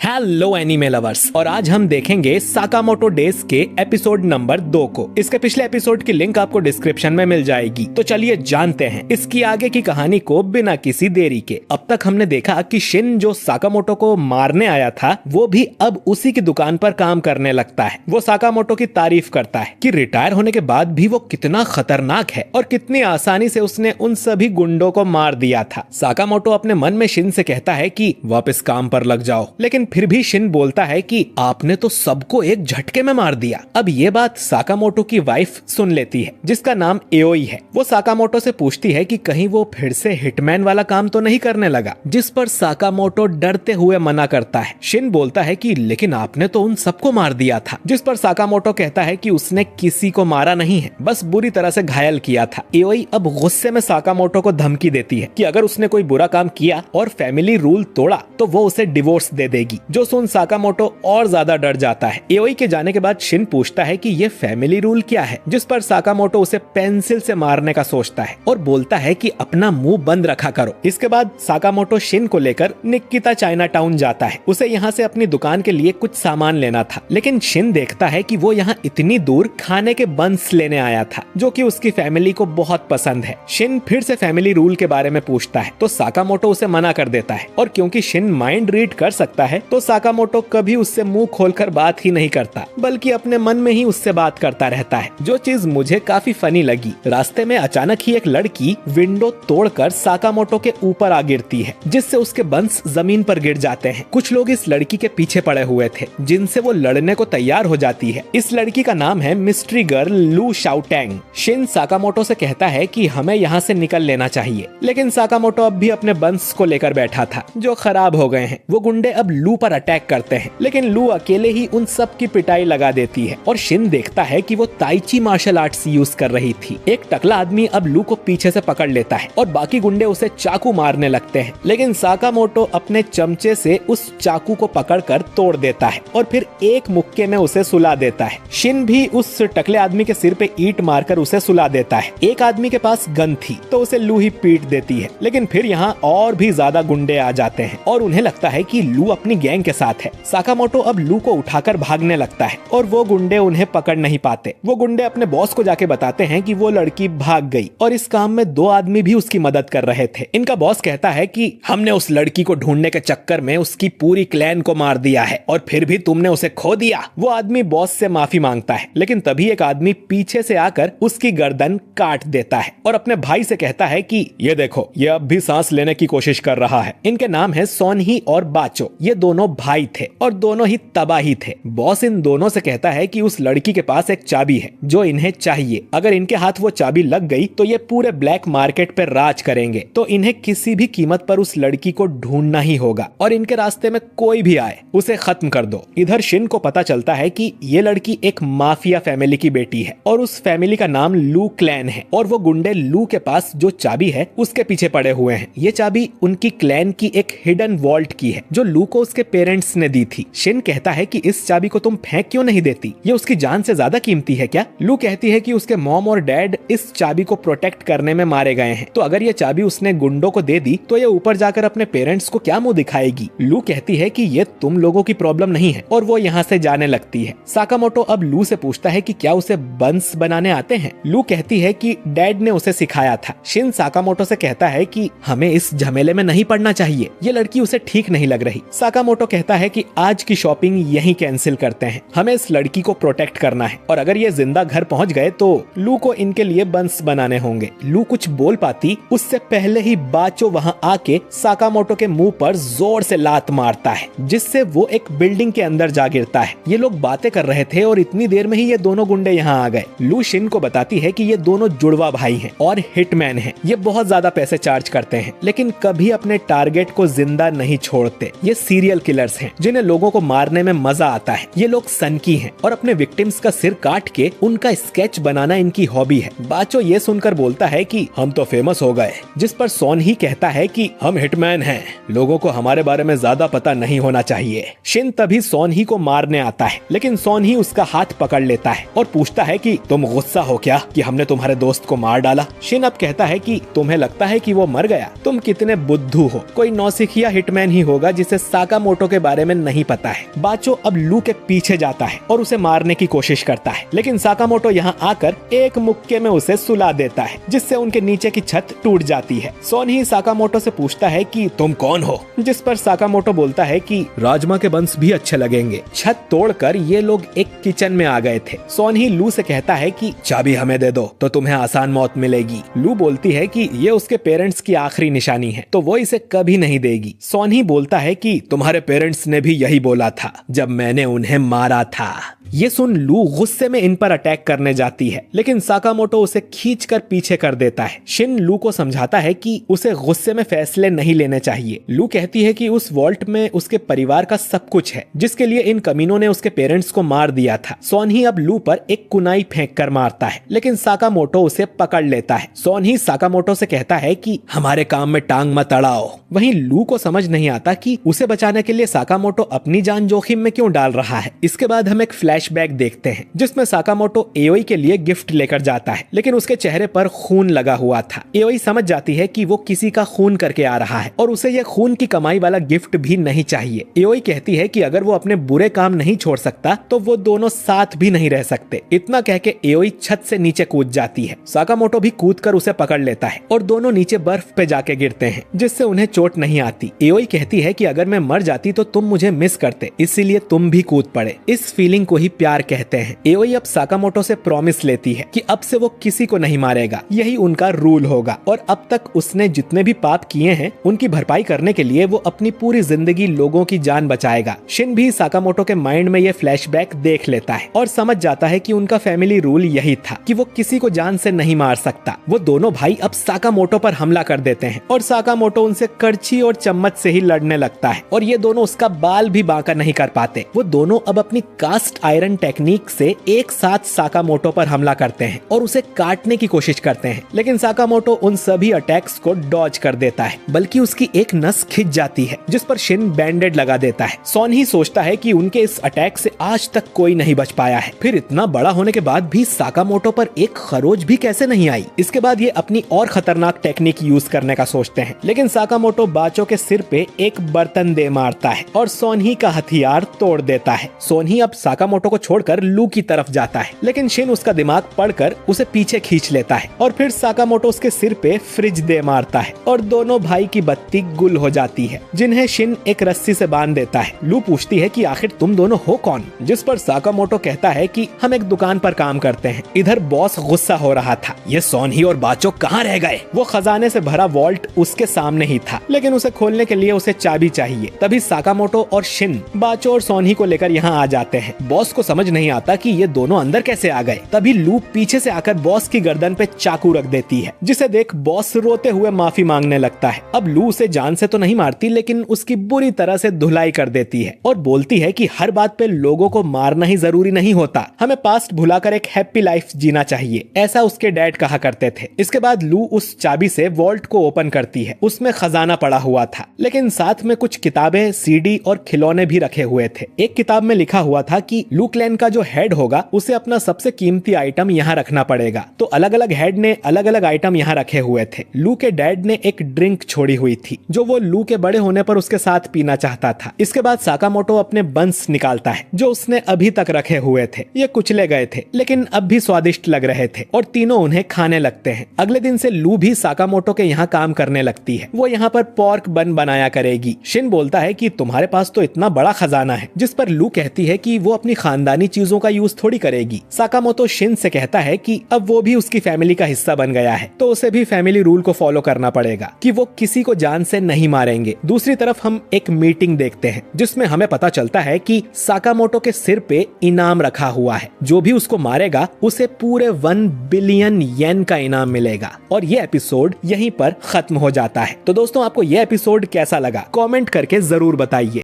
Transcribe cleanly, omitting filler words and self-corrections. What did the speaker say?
Hello anime lovers, और आज हम देखेंगे साकामोटो डेज के एपिसोड नंबर 2 को। इसके पिछले एपिसोड की लिंक आपको डिस्क्रिप्शन में मिल जाएगी। तो चलिए जानते हैं इसकी आगे की कहानी को बिना किसी देरी के। अब तक हमने देखा कि शिन जो साकामोटो को मारने आया था वो भी अब उसी की दुकान पर काम करने लगता है। वो साकामोटो की तारीफ करता है कि रिटायर होने के बाद भी वो कितना खतरनाक है और कितनी आसानी से उसने उन सभी गुंडों को मार दिया था। साकामोटो अपने मन में शिन से कहता है कि वापस काम पर लग जाओ, लेकिन फिर भी शिन बोलता है कि आपने तो सबको एक झटके में मार दिया। अब ये बात साकामोटो की वाइफ सुन लेती है जिसका नाम एओई है। वो साकामोटो से पूछती है कि कहीं वो फिर से हिटमैन वाला काम तो नहीं करने लगा, जिस पर साकामोटो डरते हुए मना करता है। शिन बोलता है कि लेकिन आपने तो उन सबको मार दिया था, जिस पर साकामोटो कहता है कि उसने किसी को मारा नहीं है, बस बुरी तरह से घायल किया था। एओई अब गुस्से में साकामोटो को धमकी देती है कि अगर उसने कोई बुरा काम किया और फैमिली रूल तोड़ा तो वो उसे डिवोर्स दे देगी, जो सुन साकामोटो और ज्यादा डर जाता है। एओई के जाने के बाद शिन पूछता है कि ये फैमिली रूल क्या है, जिस पर साकामोटो उसे पेंसिल से मारने का सोचता है और बोलता है कि अपना मुंह बंद रखा करो। इसके बाद साकामोटो शिन को लेकर निकिता चाइना टाउन जाता है। उसे यहाँ से अपनी दुकान के लिए कुछ सामान लेना था, लेकिन शिन देखता है कि वो यहाँ इतनी दूर खाने के बंस लेने आया था जो कि उसकी फैमिली को बहुत पसंद है। शिन फिर से फैमिली रूल के बारे में पूछता है तो साकामोटो उसे मना कर देता है, और क्योंकि शिन माइंड रीड कर सकता है तो साकामोटो कभी उससे मुंह खोलकर बात ही नहीं करता, बल्कि अपने मन में ही उससे बात करता रहता है, जो चीज मुझे काफी फनी लगी। रास्ते में अचानक ही एक लड़की विंडो तोड़कर साकामोटो के ऊपर आ गिरती है, जिससे उसके बंस जमीन पर गिर जाते हैं। कुछ लोग इस लड़की के पीछे पड़े हुए थे, जिनसे वो लड़ने को तैयार हो जाती है। इस लड़की का नाम है मिस्ट्री गर्ल लू शाओटैंग। शिन साकामोटो से कहता है कि हमें यहाँ से निकल लेना चाहिए, लेकिन साकामोटो अब भी अपने बंस को लेकर बैठा था जो खराब हो गए हैं। वो गुंडे अब लू पर अटैक करते हैं, लेकिन लू अकेले ही उन सब की पिटाई लगा देती है और शिन देखता है कि वो ताइची मार्शल आर्ट्स यूज कर रही थी। एक टकला आदमी अब लू को पीछे से पकड़ लेता है और बाकी गुंडे उसे चाकू मारने लगते हैं, लेकिन साकामोटो अपने चमचे से उस चाकू को पकड़कर तोड़ देता है और फिर एक मुक्के में उसे सुला देता है। शिन भी उस टकले आदमी के सिर पे ईंट मारकर उसे सुला देता है। एक आदमी के पास गन थी तो उसे लू ही पीट देती है, लेकिन फिर यहाँ और भी ज्यादा गुंडे आ जाते हैं और उन्हें लगता है कि लू अपनी गैंग के साथ है। साकामोटो अब लू को उठाकर भागने लगता है और वो गुंडे उन्हें पकड़ नहीं पाते। वो गुंडे अपने बॉस को जाके बताते हैं कि वो लड़की भाग गई और इस काम में 2 आदमी भी उसकी मदद कर रहे थे। इनका बॉस कहता है कि हमने उस लड़की को ढूंढने के चक्कर में उसकी पूरी क्लैन को मार दिया है और फिर भी तुमने उसे खो दिया। वो आदमी बॉस से माफी मांगता है, लेकिन तभी एक आदमी पीछे से आकर उसकी गर्दन काट देता है और अपने भाई से कहता है कि ये देखो, ये अब भी सांस लेने की कोशिश कर रहा है। इनके नाम है सोनही और बाचो। ये दोनों भाई थे और दोनों ही तबाही थे। बॉस इन दोनों से कहता है कि उस लड़की के पास एक चाबी है जो इन्हें चाहिए। अगर इनके हाथ वो चाबी लग गई तो ये पूरे ब्लैक मार्केट पर राज करेंगे, तो इन्हें किसी भी कीमत पर उस लड़की को ढूंढना ही होगा और इनके रास्ते में कोई भी आए उसे खत्म कर दो। इधर शिन को पता चलता है कि ये लड़की एक माफिया फैमिली की बेटी है और उस फैमिली का नाम लू क्लैन है, और वो गुंडे लू के पास जो चाबी है उसके पीछे पड़े हुए हैं। ये चाबी उनकी क्लैन की एक हिडन वॉल्ट की है जो लू को उसके पेरेंट्स ने दी थी। शिन कहता है कि इस चाबी को तुम फेंक क्यों नहीं देती, ये उसकी जान से ज्यादा कीमती है क्या? लू कहती है कि उसके मॉम और डैड इस चाबी को प्रोटेक्ट करने में मारे गए हैं, तो अगर ये चाबी उसने गुंडों को दे दी तो ये ऊपर जाकर अपने पेरेंट्स को क्या मुंह दिखाएगी? लू कहती है कि ये तुम लोगों की प्रॉब्लम नहीं है और वो यहाँ से जाने लगती है। साकामोटो अब लू से पूछता है कि क्या उसे बंस बनाने आते हैं? लू कहती है कि डैड ने उसे सिखाया था। शिन साकामोटो से कहता है कि हमें इस झमेले में नहीं पड़ना चाहिए, ये लड़की उसे ठीक नहीं लग रही। साकामोटो कहता है कि आज की शॉपिंग यहीं कैंसिल करते हैं, हमें इस लड़की को प्रोटेक्ट करना है और अगर ये जिंदा घर पहुंच गए तो लू को इनके लिए बंस बनाने होंगे। लू कुछ बोल पाती उससे पहले ही बाचो वहां आके साकामोटो के मुंह पर जोर से लात मारता है, जिससे वो एक बिल्डिंग के अंदर जा गिरता है। ये लोग बातें कर रहे थे और इतनी देर में ही ये दोनों गुंडे यहाँ आ गए। लू शिन को बताती है कि ये दोनों जुड़वा भाई हैं और हिटमैन हैं। ये बहुत ज्यादा पैसे चार्ज करते हैं, लेकिन कभी अपने टारगेट को जिंदा नहीं छोड़ते। ये सीरियल किलर्स हैं जिन्हें लोगों को मारने में मजा आता है। ये लोग सनकी हैं और अपने विक्टिम्स का सिर काट के उनका स्केच बनाना इनकी हॉबी है। बाचो ये सुनकर बोलता है कि हम तो फेमस हो गए, जिस पर सोन ही कहता है कि हम हिटमैन हैं, लोगों को हमारे बारे में ज्यादा पता नहीं होना चाहिए। शिन तभी सोन ही को मारने आता है, लेकिन सोन ही उसका हाथ पकड़ लेता है और पूछता है कि तुम गुस्सा हो क्या कि हमने तुम्हारे दोस्त को मार डाला? शिन अब कहता है कि तुम्हें लगता है कि वो मर गया? तुम कितने बुद्धू हो, कोई नौसिखिया हिटमैन ही होगा जिसे साकामोटो साकामोटो के बारे में नहीं पता है। बाचो अब लू के पीछे जाता है और उसे मारने की कोशिश करता है, लेकिन साकामोटो यहाँ आकर एक मुक्के में उसे सुला देता है, जिससे उनके नीचे की छत टूट जाती है। सोन ही साकामोटो से पूछता है कि तुम कौन हो, जिस पर साकामोटो बोलता है कि राजमा के बंस भी अच्छे लगेंगे। छत तोड़कर ये लोग एक किचन में आ गए थे। सोन ही लू से कहता है कि चाबी हमें दे दो तो तुम्हें आसान मौत मिलेगी। लू बोलती है कि ये उसके पेरेंट्स की आखिरी निशानी है, तो वो इसे कभी नहीं देगी। सोन ही बोलता है कि तुम्हारे पेरेंट्स ने भी यही बोला था जब मैंने उन्हें मारा था। ये सुन लू गुस्से में इन पर अटैक करने जाती है, लेकिन साकामोटो उसे खींचकर पीछे कर देता है। शिन लू को समझाता है कि उसे गुस्से में फैसले नहीं लेने चाहिए। लू कहती है कि उस वॉल्ट में उसके परिवार का सब कुछ है, जिसके लिए इन कमीनों ने उसके पेरेंट्स को मार दिया था। सोन ही अब लू पर एक कुनाई फेंक कर मारता है, लेकिन साकामोटो उसे पकड़ लेता है। सोन ही साकामोटो से कहता है कि हमारे काम में टांग मत अड़ाओ। वहीं लू को समझ नहीं आता कि उसे बचाने के लिए साकामोटो अपनी जान जोखिम में क्यों डाल रहा है। इसके बाद हम एक फ्लैशबैक देखते हैं, जिसमें साकामोटो एओई के लिए गिफ्ट लेकर जाता है, लेकिन उसके चेहरे पर खून लगा हुआ था। एओई समझ जाती है कि वो किसी का खून करके आ रहा है और उसे यह खून की कमाई वाला गिफ्ट भी नहीं चाहिए। एओई कहती है कि अगर वो अपने बुरे काम नहीं छोड़ सकता तो वो दोनों साथ भी नहीं रह सकते। इतना कह के एओई छत से नीचे कूद जाती है। साकामोटो भी कूदकर उसे पकड़ लेता है और दोनों नीचे बर्फ पे जाके गिरते हैं, जिससे उन्हें चोट नहीं आती। एओई कहती है कि अगर मैं मर जाती तो तुम मुझे मिस करते, इसीलिए तुम भी कूद पड़े। इस फीलिंग को ही प्यार कहते हैं। एओई अब साकामोटो से प्रॉमिस लेती है कि अब से वो किसी को नहीं मारेगा, यही उनका रूल होगा। और अब तक उसने जितने भी पाप किए हैं उनकी भरपाई करने के लिए वो अपनी पूरी जिंदगी लोगों की जान बचाएगा। शिन भी साकामोटो के माइंड में ये फ्लैशबैक देख लेता है और समझ जाता है कि उनका फैमिली रूल यही था कि वो किसी को जान से नहीं मार सकता। वो दोनों भाई अब साकामोटो पर हमला कर देते हैं और साकामोटो उनसे करछी और चम्मच से ही लड़ने लगता है और ये दोनों उसका बाल भी बांका नहीं कर पाते। वो दोनों अब अपनी कास्ट आयरन टेक्निक से एक साथ साकामोटो पर हमला करते हैं और उसे काटने की कोशिश करते हैं, लेकिन साकामोटो उन सभी अटैक्स को डॉज कर देता है, बल्कि उसकी एक नस खिंच जाती है, जिस पर शिन बैंडेड लगा देता है। सोन ही सोचता है कि उनके इस अटैक से आज तक कोई नहीं बच पाया है, फिर इतना बड़ा होने के बाद भी साकामोटो पर एक खरोच भी कैसे नहीं आई। इसके बाद ये अपनी और खतरनाक टेक्निक यूज करने का सोचते हैं, लेकिन साकामोटो बाचो के सिर पे एक बर्तन दे मारता है और सोन ही का हथियार तोड़ देता है। सोन ही अब साकामोटो को छोड़कर लू की तरफ जाता है, लेकिन शिन उसका दिमाग पढ़कर उसे पीछे खींच लेता है और फिर साकामोटो उसके सिर पे फ्रिज दे मारता है और दोनों भाई की बत्ती गुल हो जाती है, जिन्हें शिन एक रस्सी से बांध देता है। लू पूछती है कि आखिर तुम दोनों हो कौन, जिस पर साकामोटो कहता है कि हम एक दुकान पर काम करते हैं। इधर बॉस गुस्सा हो रहा था, ये सोन ही और बाचो कहाँ रह गए। वो खजाने से भरा वॉल्ट उसके सामने ही था, लेकिन उसे खोलने के लिए उसे चाबी चाहिए। तभी साकामोटो और शिन बाचो और सोन ही को लेकर यहाँ आ जाते हैं। बॉस को समझ नहीं आता कि ये दोनों अंदर कैसे आ गए। तभी लू पीछे से आकर बॉस की गर्दन पे चाकू रख देती है, जिसे देख बॉस रोते हुए माफी मांगने लगता है। अब लू उसे जान से तो नहीं मारती, लेकिन उसकी बुरी तरह से धुलाई कर देती है और बोलती है कि हर बात पे लोगों को मारना ही जरूरी नहीं होता, हमें पास्ट भुलाकर एक हैप्पी लाइफ जीना चाहिए, ऐसा उसके डैड कहा करते थे। इसके बाद लू उस चाबी से वॉल्ट को ओपन करती है। उसमें खजाना पड़ा हुआ था, लेकिन साथ में कुछ किताबें, सीडी और खिलौने भी रखे हुए थे। एक किताब में लिखा हुआ था कि लू क्लैन का जो हेड होगा उसे अपना सबसे कीमती आइटम यहाँ रखना पड़ेगा। तो अलग अलग हेड ने अलग अलग आइटम यहाँ रखे हुए थे। लू के डैड ने एक ड्रिंक छोड़ी हुई थी, जो वो लू के बड़े होने पर उसके साथ पीना चाहता था। इसके बाद साकामोटो अपने बंस निकालता है, जो उसने अभी तक रखे हुए थे। ये कुचले गए थे, लेकिन अब भी स्वादिष्ट लग रहे थे और तीनों उन्हें खाने लगते हैं। अगले दिन से लू भी साकामोटो के यहाँ काम करने लगती है। वो यहाँ पर पोर्क बन बनाया करेगी। शिन बोलता है कि तुम्हारे पास तो इतना बड़ा खजाना है, जिस पर लू कहती है कि वो अपनी खानदानी चीजों का यूज थोड़ी करेगी। साकामोटो शिन से कहता है कि अब वो भी उसकी फैमिली का हिस्सा बन गया है, तो उसे भी फैमिली रूल को फॉलो करना पड़ेगा कि वो किसी को जान से नहीं मारेंगे। दूसरी तरफ हम एक मीटिंग देखते हैं, जिसमें हमें पता चलता है कि साकामोटो के सिर पे इनाम रखा हुआ है। जो भी उसको मारेगा उसे पूरे 1 बिलियन येन का इनाम मिलेगा। और ये एपिसोड यहीं पर खत्म हो जाता है। तो दोस्तों, आपको ये एपिसोड कैसा लगा कमेंट करके जरूर बताइए।